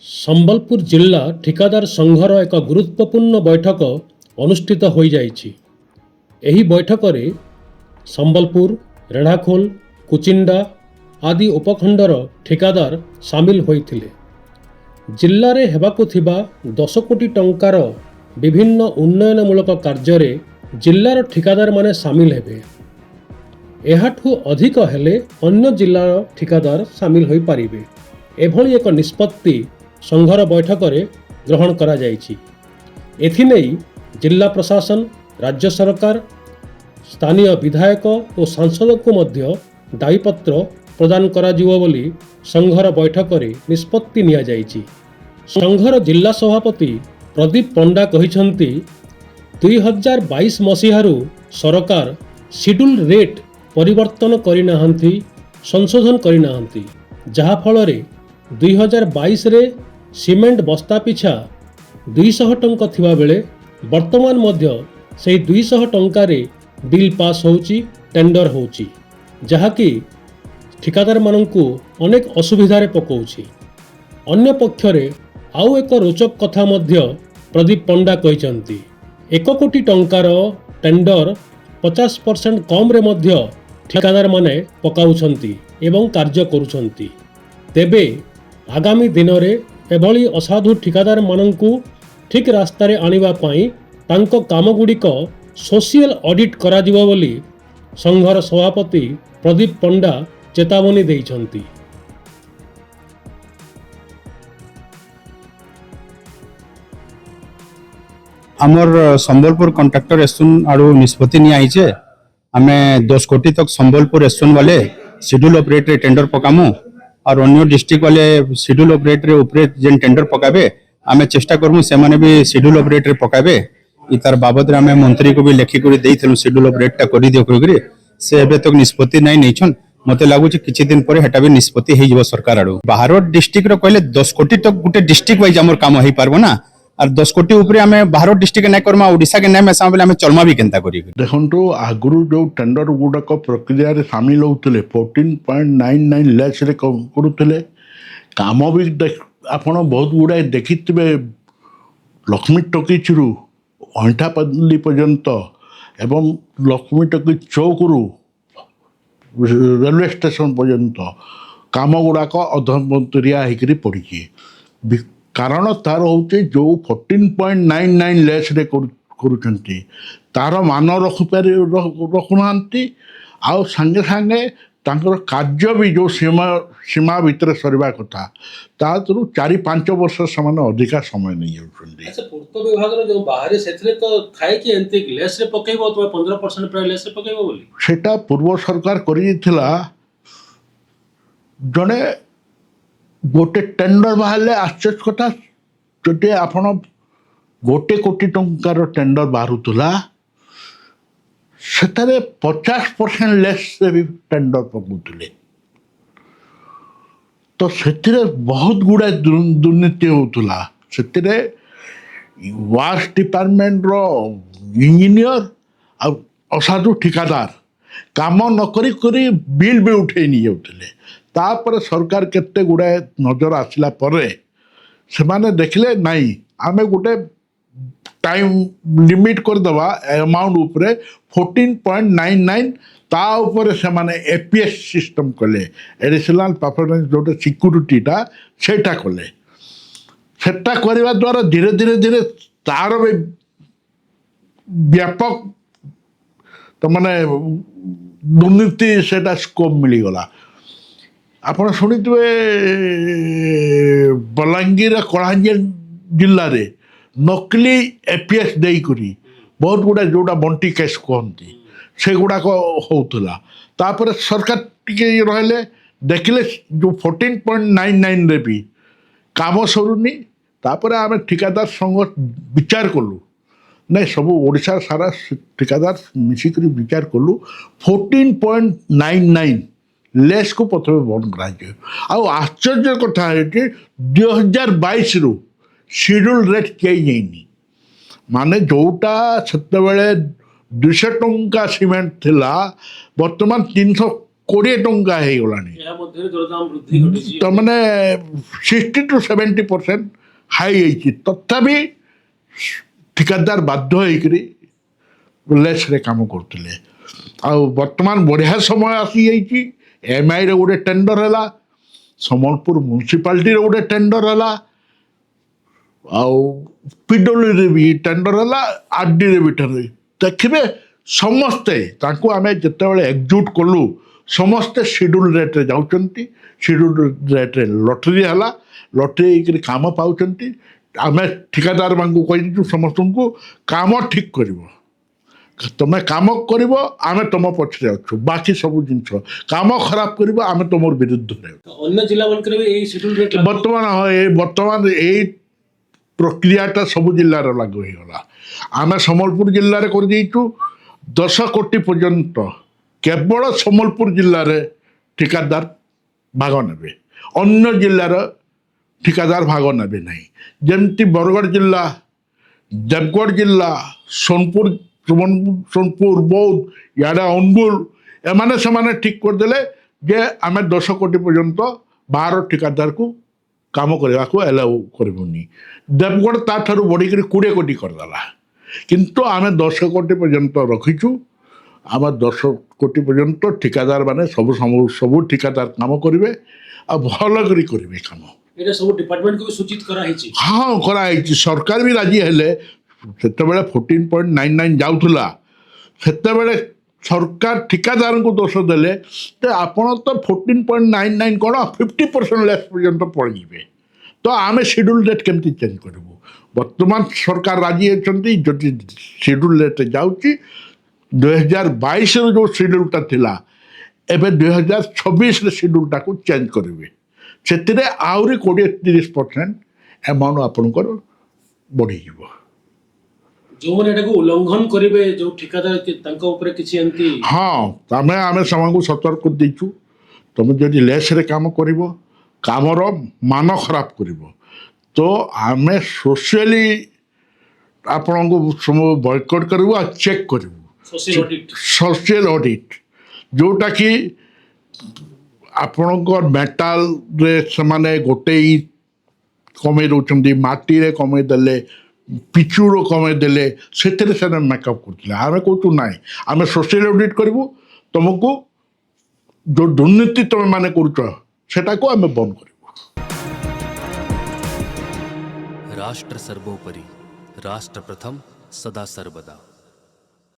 ସମ୍ବଲପୁର ଜିଲ୍ଲା ଠିକାଦାର ସଂଘର ଏକ ଗୁରୁତ୍ୱପୂର୍ଣ୍ଣ ବୈଠକ ଅନୁଷ୍ଠିତ ହୋଇଯାଇଛି। ଏହି ବୈଠକରେ ସମ୍ବଲପୁର, ରେଢ଼ାଖୋଲ, କୁଚିଣ୍ଡା ଆଦି ଉପଖଣ୍ଡର ଠିକାଦାର ସାମିଲ ହୋଇଥିଲେ। ଜିଲ୍ଲାରେ ହେବାକୁ ଥିବା 10 କୋଟି ଟଙ୍କାର ବିଭିନ୍ନ ଉନ୍ନୟନମୂଳକ କାର୍ଯ୍ୟରେ ଜିଲ୍ଲାର ଠିକାଦାରମାନେ ସାମିଲ ହେବେ। ଏହାଠୁ ଅଧିକ ହେଲେ ଅନ୍ୟ ଜିଲ୍ଲାର ଠିକାଦାର ସାମିଲ ହୋଇପାରିବେ। ଏଭଳି ଏକ ନିଷ୍ପତ୍ତି ସଂଘର ବୈଠକରେ ଗ୍ରହଣ କରାଯାଇଛି। ଏଥିନେଇ ଜିଲ୍ଲା ପ୍ରଶାସନ, ରାଜ୍ୟ ସରକାର, ସ୍ଥାନୀୟ ବିଧାୟକ ଓ ସାଂସଦଙ୍କୁ ମଧ୍ୟ ଦାୟୀପତ୍ର ପ୍ରଦାନ କରାଯିବ ବୋଲି ସଂଘର ବୈଠକରେ ନିଷ୍ପତ୍ତି ନିଆଯାଇଛି। ସଂଘର ଜିଲ୍ଲା ସଭାପତି ପ୍ରଦୀପ ପଣ୍ଡା କହିଛନ୍ତି, 2022 ମସିହାରୁ ସରକାର ସିଡ୍ୟୁଲ ରେଟ୍ ପରିବର୍ତ୍ତନ କରିନାହାନ୍ତି, ସଂଶୋଧନ କରିନାହାନ୍ତି, ଯାହାଫଳରେ 2022ରେ ସିମେଣ୍ଟ ବସ୍ତା ପିଛା 200 ଟଙ୍କା ଥିବାବେଳେ ବର୍ତ୍ତମାନ ମଧ୍ୟ ସେହି 200 ଟଙ୍କାରେ ବିଲ୍ ପାସ୍ ହେଉଛି, ଟେଣ୍ଡର ହେଉଛି, ଯାହାକି ଠିକାଦାରମାନଙ୍କୁ ଅନେକ ଅସୁବିଧାରେ ପକାଉଛି। ଅନ୍ୟ ପକ୍ଷରେ ଆଉ ଏକ ରୋଚକ କଥା ମଧ୍ୟ ପ୍ରଦୀପ ପଣ୍ଡା କହିଛନ୍ତି, 1 କୋଟି ଟଙ୍କାର ଟେଣ୍ଡର 50% କମ୍ରେ ମଧ୍ୟ ଠିକାଦାରମାନେ ପକାଉଛନ୍ତି ଏବଂ କାର୍ଯ୍ୟ କରୁଛନ୍ତି। ତେବେ ଆଗାମୀ ଦିନରେ ଏଭଳି ଅସାଧୁ ଠିକାଦାରମାନଙ୍କୁ ଠିକ୍ ରାସ୍ତାରେ ଆଣିବା ପାଇଁ ତାଙ୍କ କାମଗୁଡ଼ିକ ସୋସିଆଲ ଅଡିଟ୍ କରାଯିବ ବୋଲି ସଂଘର ସଭାପତି ପ୍ରଦୀପ ପଣ୍ଡା ଚେତାବନୀ ଦେଇଛନ୍ତି। आमर संबलपुर कंट्राक्टर एसुन आड़ू निष्पत्ति नहीं आईचे आम 10 कोटी तक संबलपुर एसुन वाले शेड्यूल ऑफ रेट रे टेंडर पकामु और अन्य डिस्ट्रिक्ट वाले शेड्यूल ऑफ रेट रे ऊपर जेन टेंडर पकाबे आम चेष्टा करमु से माने भी शेड्यूल ऑफ रेट रे पकाबे। इतार बाबद रे आम मंत्री को भी लेखिक देइथलु शेड्यूल ऑफ रेट टा करि दियो करि से एबे तक निष्पत्ति नहीं नैछन। मते लागुची किछि दिन परे हेटा भी निष्पत्ति हे जिवो सरकार आड़ू। बाहर डिस्ट्रिक्ट रो कहले 10 कोटी तक गुटे डिस्ट्रिक्ट वाइज हमर काम होई पारबो ना और 10 कोटी ऊपर आम बाहर डिस्ट्रिक्ट नहीं करमा ओडिशा के नहीं मिसा बोले आम चलमा भी केनता करी। देखो आगुरी जो टेंडर गुड़ाक प्रक्रिया सामिल होते 14.99 लैक्स करुले काम भी आपण बहुत गुड़ाए देखि लक्ष्मी टकीज रु अंठापल्ली पर्यंत एवं लक्ष्मी टकीज चौकरू रेलवे स्टेशन पर्यंत काम गुड़ाक अधमंतरिया होकर पड़ी। कारण तार हूँ जो 14.99 लैक्स करुँच तार मान रखुना आउ सांगे सांगे तांकर कार्य भी जो सीमा भितर सरवा कथा तारू 4-5 वर्ष से अधिका समय नहीं पूर्त विभाग जो बाहर से तो थाए कि एंती लेस रे पकेइबो तो 15% प्राय लेस रे पकेइबो बोली सेटा पूर्व सरकार करिथिला। जने गोटे टेंडर बाहर आश्चर्य कथा जो आपण 1 कोटी टंकार टेंडर बाहरुला सेटारे 50% लेस से भी टेंडर पकाउले तो से बहुत गुड़ा दुर्नीति होता से वाश डिपार्टमेंट रो इंजीनियर आ असाधु ठिकादार काम नकरी करी बिल भी उठे नहीं जाते तापर सरकार केते गुड़ाए नजर आसला परे से माने देखले नहीं आमे गोटे टाइम लिमिट कर दवा अमाउंट उपरे 14.99 ता ऊपर से माने एपीएस सिस्टम कले एडिशनल परफॉर्मेंस जो सिक्योरिटीटा सेटा कले सेटा करवा द्वारा धीरे धीरे धीरे तार भी व्यापक तो माने दुर्नीति सेटा स्कोप मिलगला। आपण शुणिथे बलांगीर कलाहांडी जिले में नकली एपीएस देकरी बहुत गुड़ा जोड़ा बंटी केस कहती से गुड़ाक होता तापर सरकार टिके रहिले देखले जो 14.99 रे भी काम सरुनी तापर आम ठिकादार संघ विचार कलु नहीं सब ओडिशा सारा ठिकादार मिसिक विचार कलु 14.99 लेस को प्रथम बंद कर आश्चर्य कथा है 2022 रु शेड्यूल रेट चेंज माने जोटा से 200 टंका सीमेंट थिला वर्तमान 300 20 ଟଙ୍କା ହେଇଗଲାଣି। ଏହା ମଧ୍ୟରେ ଦରଦାମ ବୃଦ୍ଧି ଘଟିଛି। ତ ମାନେ 60 to 70% ହାଇ ହେଇଛି। ତଥାପି ଠିକାଦାର ବାଧ୍ୟ ହେଇକରି ଲେସ୍ରେ କାମ କରୁଥିଲେ। ଆଉ ବର୍ତ୍ତମାନ ବଢ଼ିଆ ସମୟ ଆସିଯାଇଛି। ଏମ୍ଆଇରେ ଗୋଟେ ଟେଣ୍ଡର ହେଲା, ସମ୍ବଲପୁର ମ୍ୟୁନିସିପାଲିଟିରେ ଗୋଟେ ଟେଣ୍ଡର ହେଲା, ଆଉ ପିଡବ୍ଲ୍ୟୁରେ ବି ଟେଣ୍ଡର ହେଲା, ଆର୍ଡିରେ ବି ଟେଣ୍ଡର। ଦେଖିବେ ସମସ୍ତେ ତାଙ୍କୁ ଆମେ ଯେତେବେଳେ ଏକଜୁଟ କଲୁ ସମସ୍ତେ ସିଡ୍ୟୁଲ୍ ରେଟ୍ରେ ଯାଉଛନ୍ତି। ସିଡ୍ୟୁଲ୍ ରେଟ୍ରେ ଲଟେରୀ ହେଲା, ଲଟେରୀ ହେଇକରି କାମ ପାଉଛନ୍ତି। ଆମେ ଠିକାଦାରମାନଙ୍କୁ କହିଛୁ ସମସ୍ତଙ୍କୁ କାମ ଠିକ୍ କରିବ, ତମେ କାମ କରିବ ଆମେ ତମ ପଛରେ ଅଛୁ। ବାକି ସବୁ ଜିନିଷ କାମ ଖରାପ କରିବ ଆମେ ତମର ବିରୁଦ୍ଧରେ ଅଛୁ। ଅନ୍ୟ ଜିଲ୍ଲା ମାନଙ୍କରେ ବି ଏଇ ସିଡ୍ୟୁଲ ରେଟ୍ ବର୍ତ୍ତମାନ ଏଇ ପ୍ରକ୍ରିୟାଟା ସବୁ ଜିଲ୍ଲାରେ ଲାଗୁ ହେଇଗଲା। ଆମେ ସମ୍ବଲପୁର ଜିଲ୍ଲାରେ କରିଦେଇଛୁ 10 କୋଟି ପର୍ଯ୍ୟନ୍ତ କେବଳ ସମ୍ବଲପୁର ଜିଲ୍ଲାରେ ଠିକାଦାର ଭାଗ ନେବେ, ଅନ୍ୟ ଜିଲ୍ଲାର ଠିକାଦାର ଭାଗ ନେବେ ନାହିଁ। ଯେମିତି ବରଗଡ଼ ଜିଲ୍ଲା, ଦେବଗଡ଼ ଜିଲ୍ଲା, ସୋନପୁର, ବୌଦ୍ଧ, ଇଆଡ଼େ ଅନୁଗୁଳ, ଏମାନେ ସେମାନେ ଠିକ୍ କରିଦେଲେ ଯେ ଆମେ 10 କୋଟି ପର୍ଯ୍ୟନ୍ତ ବାହାର ଠିକାଦାରକୁ କାମ କରିବାକୁ ଏଲାଉ କରିବୁନି। ଦେବଗଡ଼ ତାଠାରୁ ବଢ଼ିକରି 20 କୋଟି କରିଦେଲା। କିନ୍ତୁ ଆମେ 10 କୋଟି ପର୍ଯ୍ୟନ୍ତ ରଖିଛୁ। ଆମେ 10 କୋଟି ପର୍ଯ୍ୟନ୍ତ ଠିକାଦାର ମାନେ ସବୁ ଠିକାଦାର କାମ କରିବେ ଆଉ ଭଲ କରି କରିବେ କାମ। এটা ସବୁ ଡିପାର୍ଟମେଣ୍ଟକୁ ବି ସୂଚିତ କରାହେଇଛି। ହଁ କରାହେଇଛି, ସରକାର ବି ରାଜି ହେଲେ। ସେତେବେଳେ 14.99 ଯାଉଥିଲା, ସେତେବେଳେ ସରକାର ଠିକାଦାରଙ୍କୁ ଦୋଷ ଦେଲେ ଯେ ଆପଣ ତ 14.99 କ'ଣ 50% ଲେସ୍ ପର୍ଯ୍ୟନ୍ତ ପଳେଇଯିବେ, ତ ଆମେ ସିଡ୍ୟୁଲ୍ ରେଟ୍ କେମିତି ଚେଞ୍ଜ କରିବୁ। ବର୍ତ୍ତମାନ ସରକାର ରାଜି ଅଛନ୍ତି, ଯଦି ସିଡ୍ୟୁଲ୍ ରେଟ୍ ଯାଉଛି 2022ର ଯେଉଁ ସିଡ୍ୟୁଲ୍ଟା ଥିଲା ଏବେ 2026ରେ ସିଡ୍ୟୁଲ୍ଟାକୁ ଚେଞ୍ଜ କରିବେ। ସେଥିରେ ଆହୁରି 20-30% ଆମାଉଣ୍ଟ ଆପଣଙ୍କର ବଢ଼ିଯିବ। ଯେଉଁମାନେ ଏଟାକୁ ଉଲ୍ଲଂଘନ କରିବେ, ଯେଉଁ ଠିକାଦାର ତାଙ୍କ ଉପରେ କିଛି ଏମିତି ହଁ, ଆମେ ସେମାନଙ୍କୁ ସତର୍କ ଦେଇଛୁ। ତୁମେ ଯଦି ଲେସ୍ରେ କାମ କରିବ, କାମର ମାନ ଖରାପ କରିବ, ତ ଆମେ ସୋସିଆଲି ଆପଣଙ୍କୁ ସବୁ ବୟକଟ୍ କରିବୁ ଆଉ ଚେକ୍ କରିବୁ। ସୋସିଆଲ ଅଡ଼ିଟ୍, ଯେଉଁଟାକି ଆପଣଙ୍କ ମେଟାଲରେ ସେମାନେ ଗୋଟେ କମେଇ ଦେଉଛନ୍ତି, ମାଟିରେ କମେଇ ଦେଲେ, ପିଚୁରୁ କମେଇ ଦେଲେ, ସେଥିରେ ସେମାନେ ମେକଅପ୍ କରୁଥିଲେ। ଆମେ କହୁଛୁ ନାହିଁ, ଆମେ ସୋସିଆଲ ଅଡ଼ିଟ୍ କରିବୁ, ତୁମକୁ ଯେଉଁ ଦୁର୍ନୀତି ତୁମେ ମାନେ କରୁଛ ସେଟାକୁ ଆମେ ବନ୍ଦ କରିବୁ। राष्ट्र सर्वोपरि, राष्ट्र प्रथम, सदा सर्वदा।